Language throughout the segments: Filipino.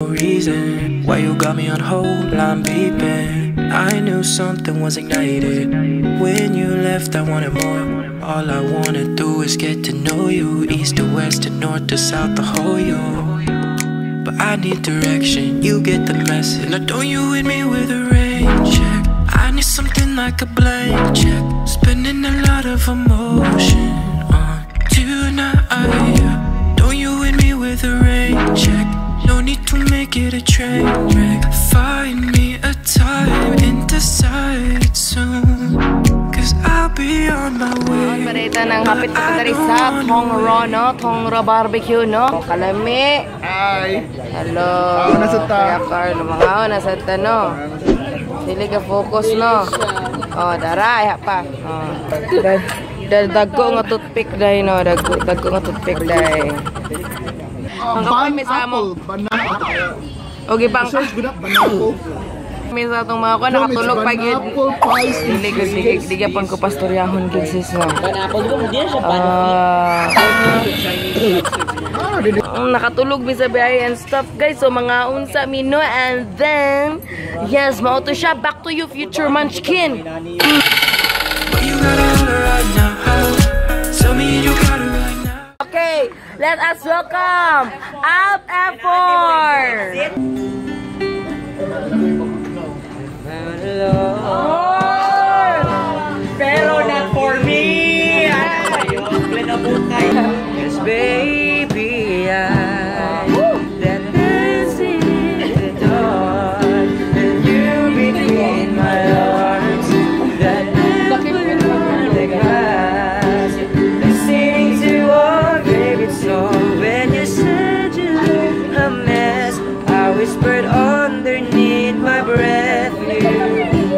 Reason why you got me on hold, I'm beeping. I knew something was ignited. When you left I wanted more. All I wanna do is get to know you. East to west to north to south, the whole you. But I need direction, you get the message. Now don't you hit me with a rain check. I need something like a blank check. Spending a lot of emotion on tonight. Don't you hit me with a rain check. No need to make it a train wreck. Find me a time and decide soon, cause I'll be on my way. Parita ng hapit ko dari sa Tongro, no? Tongro barbecue, no? Kalami. Hi. Hello. Kaya Carlo, mga nasa no? Dili ka focus, no? Oh, daray, pa. Oh. Dagko nga toothpick dahi, no? Dagko nga toothpick dahi. Ang kapay sa mo. Okay, pang banana. Misa itong mga ko, nakatulog pa gid. Hindi ka pang ko pastoryahon gid sis no. Nakatulog misa biyahe and stuff guys. So mga unsa mino and then yes, mao to siya. Back to you future munchkin. Okay, let us welcome Alt Effort. Pero not for me. Yes, baby, that is in the dark, and you between my arms, that the grass, listening to our favorite song. When you said you look a mess, I whispered underneath my breath.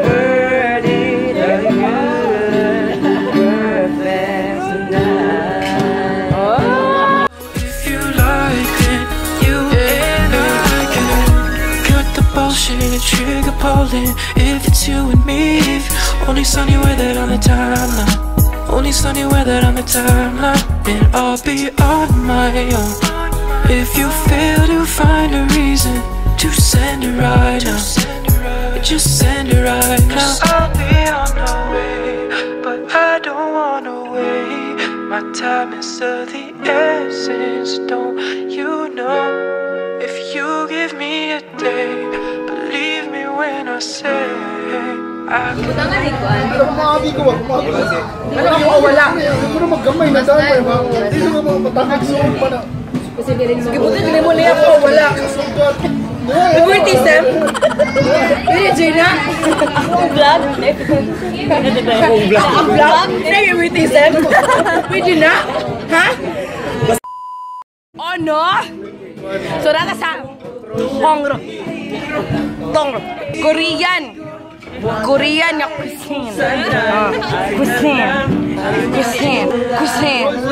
Heard it again, perfect tonight. Oh. If you like it, you and I can cut the bullshit, trigger pulling. If it's you and me, if only sunny weather on the timeline, only sunny weather on the timeline, then I'll be on my own. If you fail to find a reason to send it right now, just send it right now. I'll be on the way, but I don't wanna wait. My time is of the essence, don't you know? If you give me a day, believe me when I say I can. Favoritism? Ini Gina? Ang vlog? Ang vlog? Favoritism? Ini Gina? Ha? Oh no? So naka sa Tongro. Korean nga cuisine. Cuisine.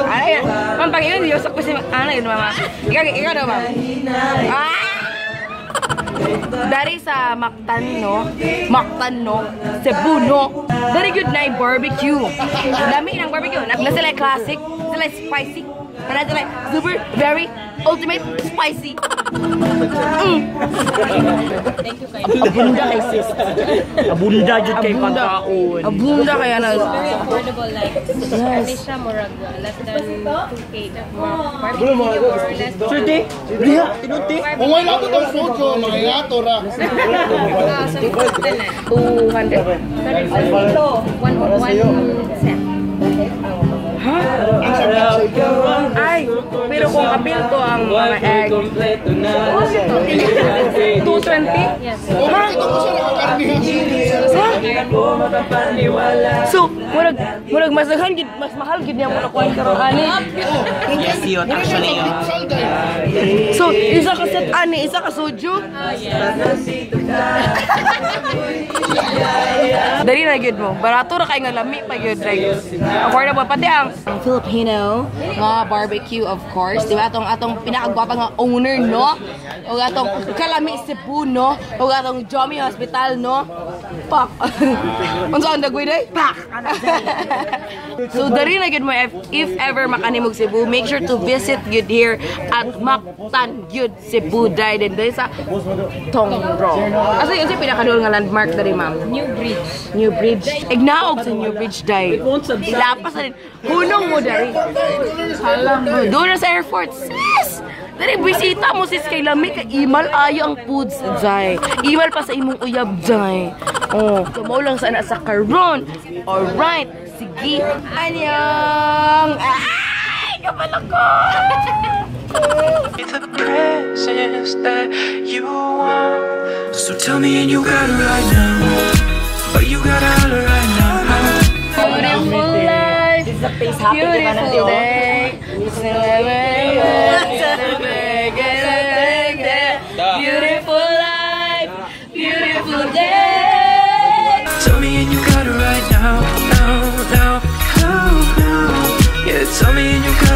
Ano yan? Ma'am, pag yun, yung sa cuisine, ano yun, mama? Ikaw daw, ma'am. Dari sa Mactan, Cebu, no? Very good na yung barbecue. Dami ng barbecue. Na sila classic, sila spicy. Na sila super, very ultimate spicy. Thank you kayo. Abunda kay sis. Abunda jud kay pagkaon. Abunda kaya na. Very affordable, like yes. Siya murag less than 2K. Barbecue or less than 30? Diha, tinuti. Kung wala ko itong sojo, mga yato ra. 200. One set. Ay, pero kung appeal to ang mga egg 220? Yes. So, murag mas mahal gid niya mo nakuha karon ani. Yes, yun. Actually, yun. So, isa ka set ani, isa ka soju. Dari na gid mo. Barato ra kay nga lami pa gyud like affordable pati ang Ang Filipino nga barbecue, of course. Diba? Atong pinakagwapa nga owner, no? O atong Kalami Cebu, no? O atong Jomi Hospital, no? Pak! Unsa ang dagway day? Pak! So, dari na gid mo if ever makanimog Cebu, make sure to visit yun here at Mactan Yud Cebu day. Then dari sa Tongro. Asa yun siya pinakadul nga landmark dari, ma'am? New Bridge. New Bridge. Ignaog sa New Bridge day. Ilapas na rin. Hunong mo dari. Doon na sa airport. Sis! Dari bisita mo sis kay Lami kay imal ayo ang foods day. Imal pa sa imong uyab day. Oh, tumaw lang sana sa karon. Alright. Sige. Annyeong. Ay, kapala ko. The presence that you want. So tell me and you got it right now. But you got it right now. Beautiful life. This is a face happy. Beautiful day. Beautiful life. Beautiful day. Tell me and you got it right now. Now. Yeah, tell me and you got